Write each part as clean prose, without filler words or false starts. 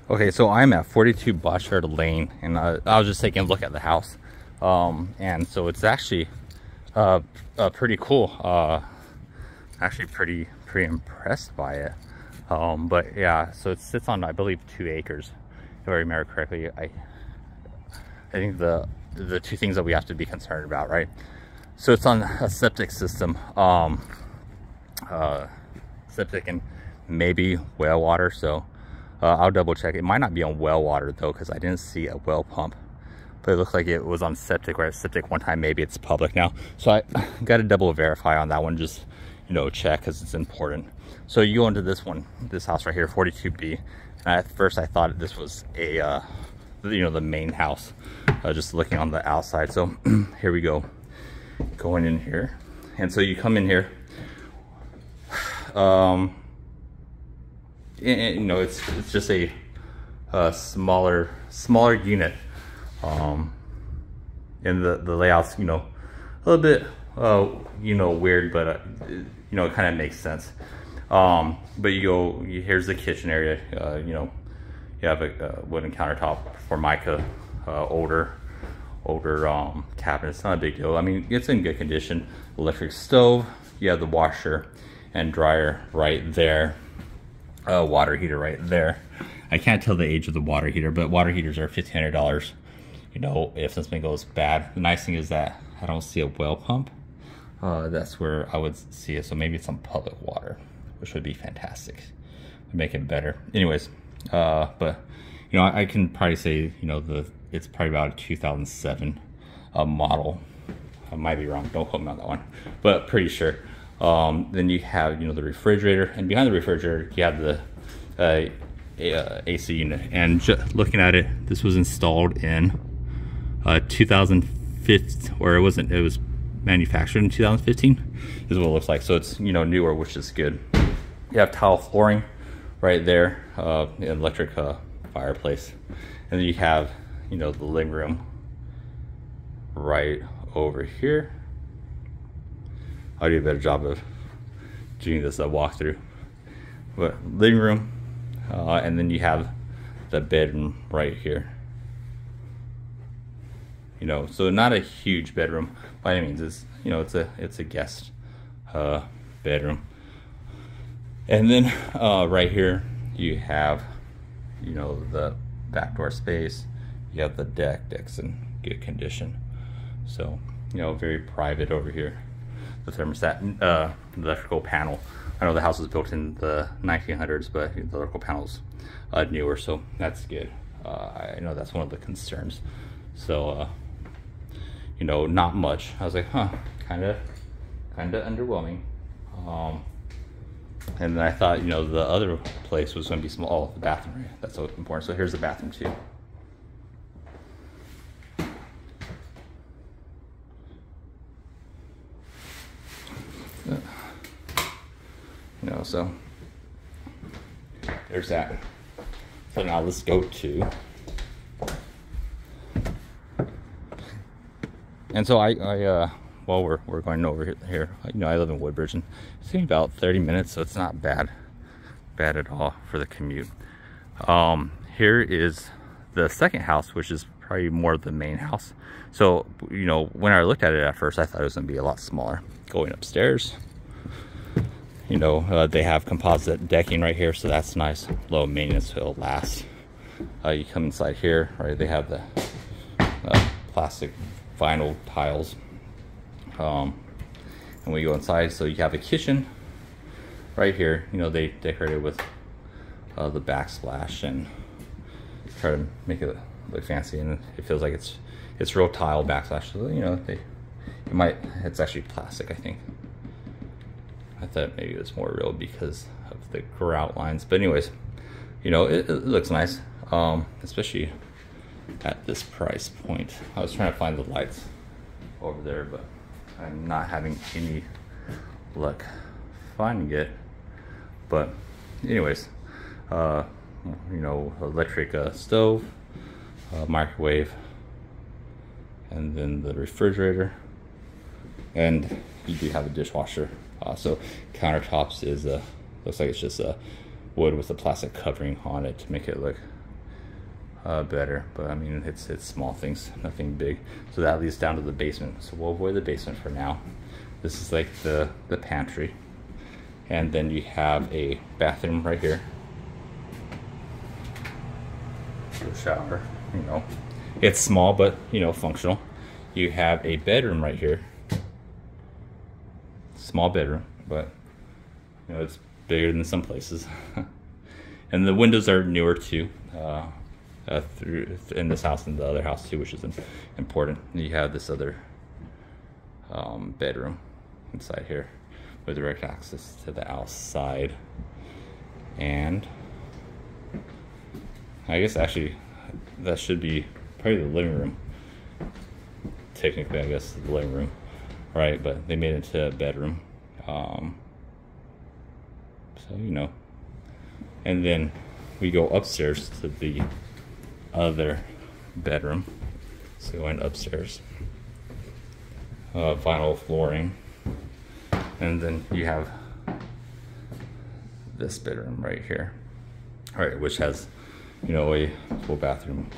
Okay, so I'm at 42 Boushyard Lane, and I was just taking a look at the house, and so it's actually pretty cool. Actually, pretty impressed by it. But yeah, so it sits on, I believe, 2 acres, if I remember correctly. I think the two things that we have to be concerned about, right? So it's on a septic system, septic and maybe well water. So I'll double check. It might not be on well water though, because I didn't see a well pump, but it looked like it was on septic, right? Septic one time, maybe it's public now. So I got to double verify on that one, just, you know, check, because it's important. So you go into this house right here, 42B. And at first I thought this was a, you know, the main house, just looking on the outside. So here we go, going in here. And so you come in here, you know, it's just a smaller unit, and the layout's, you know, a little bit you know, weird, but you know, it kind of makes sense. But here's the kitchen area. You know, you have a wooden countertop, Formica, older cabinets. Not a big deal. I mean, it's in good condition. Electric stove. You have the washer and dryer right there. Water heater right there. I can't tell the age of the water heater, but water heaters are $1,500. You know, if something goes bad. The nice thing is that I don't see a well pump. That's where I would see it. So maybe it's on public water, which would be fantastic. Would make it better. Anyways, but you know, I can probably say, you know, it's probably about a 2007 model. I might be wrong. Don't quote me on that one, but pretty sure. Then you have, you know, the refrigerator, and behind the refrigerator you have the AC unit. And looking at it, this was installed in 2015, or it was manufactured in 2015 is what it looks like. So it's, you know, newer, which is good. You have tile flooring right there, electric fireplace, and then you have, you know, the living room right over here. I'll do a better job of doing this walkthrough. But living room, and then you have the bedroom right here. You know, so not a huge bedroom by any means. It's, you know, it's a guest bedroom. And then right here you have, you know, the back door space. You have the deck's in good condition. So, you know, very private over here. The thermostat, the electrical panel. I know the house was built in the 1900s, but the electrical panel's newer, so that's good. I know that's one of the concerns. So, you know, not much. I was like, huh, kind of underwhelming. And then I thought, you know, the other place was going to be small. Oh, the bathroom area. That's so important. So here's the bathroom too. You know, so there's that. So now let's go to, and so I well, we're going over here. You know, I live in Woodbridge, and it's taking about 30 minutes, so it's not bad at all for the commute. Here is the second house, which is probably more the main house. So, you know, when I looked at it at first, I thought it was going to be a lot smaller. Going upstairs, you know, they have composite decking right here, so that's nice. Low maintenance, it'll last. You come inside here, right? They have the plastic vinyl tiles. And we go inside, so you have a kitchen right here. You know, they decorated with the backsplash and try to make it look fancy, and it feels like it's real tile backsplash. So, you know, it's actually plastic, I think. I thought maybe it was more real because of the grout lines, but anyways, you know, it looks nice, especially at this price point. I was trying to find the lights over there, but I'm not having any luck finding it. But anyways, you know, electric stove, microwave, and then the refrigerator, and you do have a dishwasher. So countertops is looks like it's just wood with a plastic covering on it to make it look better, but I mean it's small things, nothing big. So that leads down to the basement, so we'll avoid the basement for now. This is like the pantry, and then you have a bathroom right here, a shower, you know, it's small but you know functional. You have a bedroom right here, small bedroom, but you know it's bigger than some places. And the windows are newer too, through in this house and the other house too, which is important. And you have this other bedroom inside here with direct access to the outside. And I guess actually that should be probably the living room. Technically, I guess the living room, right? But they made it into a bedroom. So you know. And then we go upstairs to the other bedroom. So going upstairs, vinyl flooring, and then you have this bedroom right here, all right, which has, you know, a full bathroom,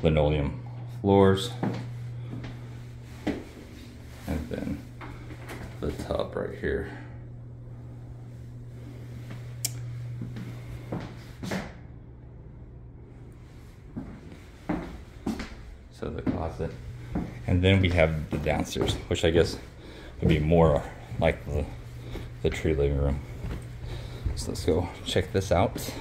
linoleum floors, and then the tub right here. So the closet, and then we have the downstairs, which I guess would be more like the true living room. So let's go check this out.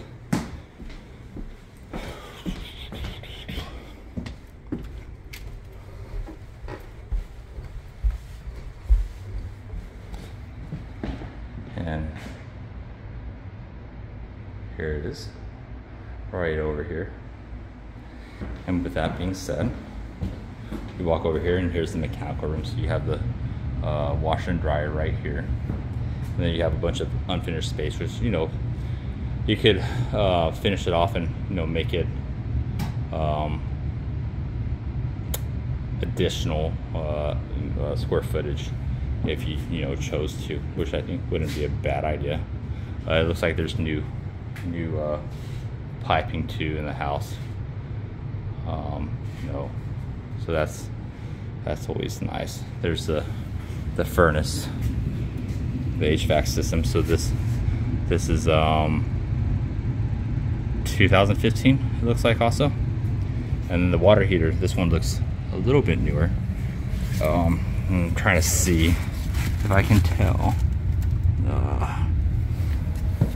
And here it is, right over here. And with that being said, you walk over here and here's the mechanical room. So you have the washer and dryer right here. And then you have a bunch of unfinished space, which, you know, you could finish it off and, you know, make it additional square footage if you know, chose to, which I think wouldn't be a bad idea. It looks like there's new piping too in the house. You know, so that's always nice. There's the furnace, the HVAC system. So this is 2015, it looks like also. And then the water heater, this one looks a little bit newer. I'm trying to see if I can tell.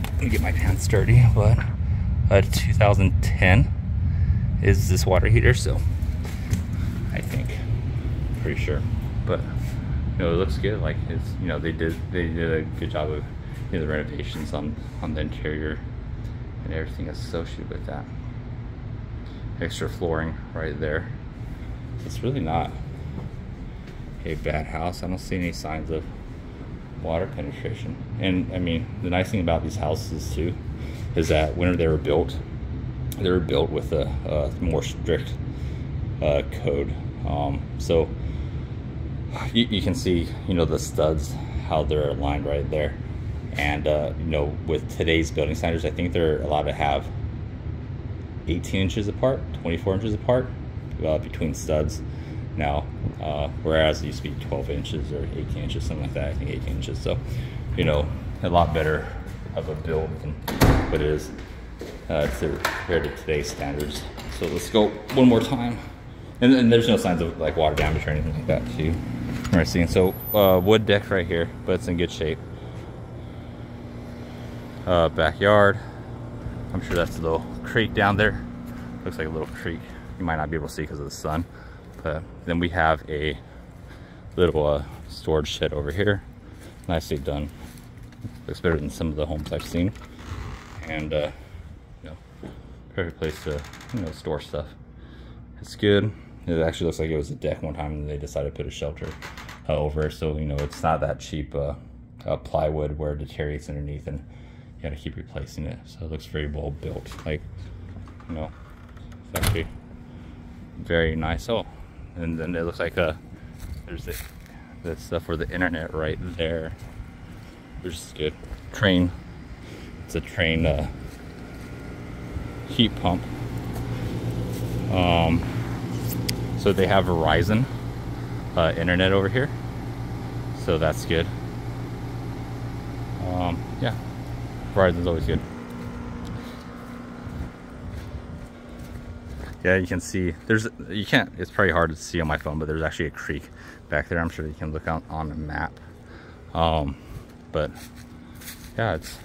Let me get my pants dirty, but 2010 is this water heater, so I think, pretty sure. But you know, it looks good. Like, it's, you know, they did a good job of, you know, the renovations on the interior and everything associated with that. Extra flooring right there. It's really not a bad house. I don't see any signs of water penetration. And I mean, the nice thing about these houses too is that whenever they were built with a more strict code. So you can see, you know, the studs, how they're aligned right there. And you know, with today's building standards, I think they're allowed to have 18 inches apart, 24 inches apart between studs now, whereas it used to be 12 inches or 18 inches, something like that. I think 18 inches. So, you know, a lot better of a build than what it is compared to today's standards. So let's go one more time. And there's no signs of like water damage or anything like that too. We're seeing, so wood deck right here, but it's in good shape. Backyard. I'm sure that's a little creek down there. Looks like a little creek. You might not be able to see because of the sun. But then we have a little storage shed over here. Nicely done. Looks better than some of the homes I've seen. And you know, perfect place to, you know, store stuff. It's good. It actually looks like it was a deck one time and they decided to put a shelter over. So, you know, it's not that cheap plywood where it deteriorates underneath and you gotta keep replacing it. So it looks very well built. Like, you know, it's actually very nice. Oh, and then it looks like there's the stuff for the internet right there, which is good. Train. It's a train heat pump. So they have Verizon internet over here, so that's good. Yeah, Verizon's always good. Yeah, you can see you can't, it's probably hard to see on my phone, but there's actually a creek back there. I'm sure you can look out on the map. But yeah, it's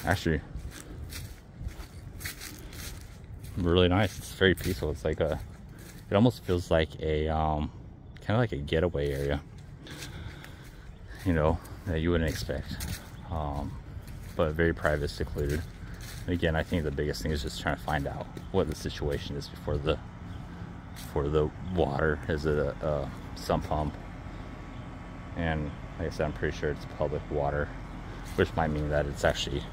actually really nice. It's very peaceful. It's like it almost feels like a kind of like a getaway area, you know, that you wouldn't expect. But very private, secluded. And again, I think the biggest thing is just trying to find out what the situation is before the water. Is it a sump pump? And like I said, I'm pretty sure it's public water, which might mean that it's actually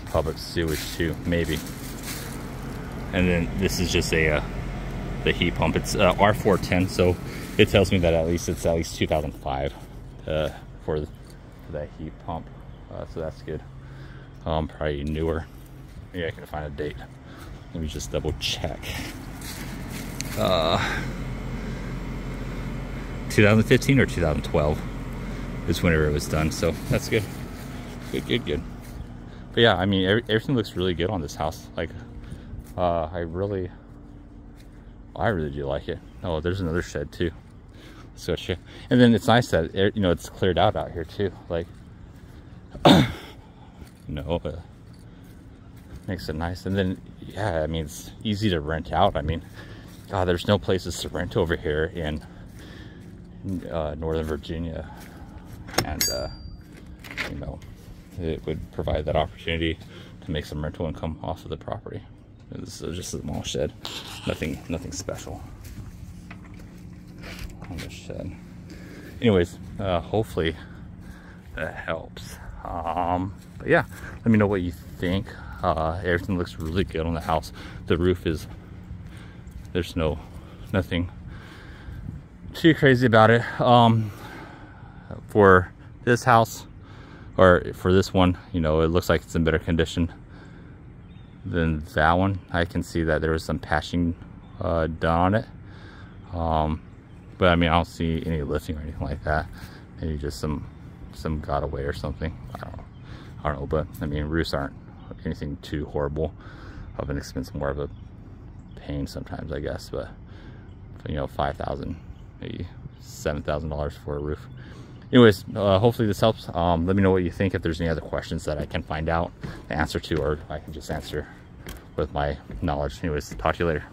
public sewage too, maybe. And then this is just the heat pump. It's R410, so it tells me that it's at least 2005 for that heat pump. So that's good. Probably newer. Maybe I can find a date. Let me just double check. 2015 or 2012 is whenever it was done. So that's good. Good. But yeah, I mean, everything looks really good on this house. Like, I really do like it. Oh, there's another shed too. So check. And then it's nice that it's cleared out here too. Like, makes it nice. And then yeah, I mean, it's easy to rent out. I mean, God, there's no places to rent over here in Northern Virginia, and it would provide that opportunity to make some rental income off of the property. This is just a small shed, nothing special on this shed. Anyways, hopefully that helps. But yeah, let me know what you think. Everything looks really good on the house. The roof is, there's nothing too crazy about it. For this house, or for this one, it looks like it's in better condition than that one. I can see that there was some patching done on it. But I mean, I don't see any lifting or anything like that. Maybe just some got away or something. I don't know, but I mean, roofs aren't anything too horrible of an expense, more of a pain sometimes, I guess. But $5,000, maybe $7,000 for a roof. Anyways, hopefully this helps. Let me know what you think. If there's any other questions that I can find out the answer to, or I can just answer with my knowledge. Anyways, talk to you later.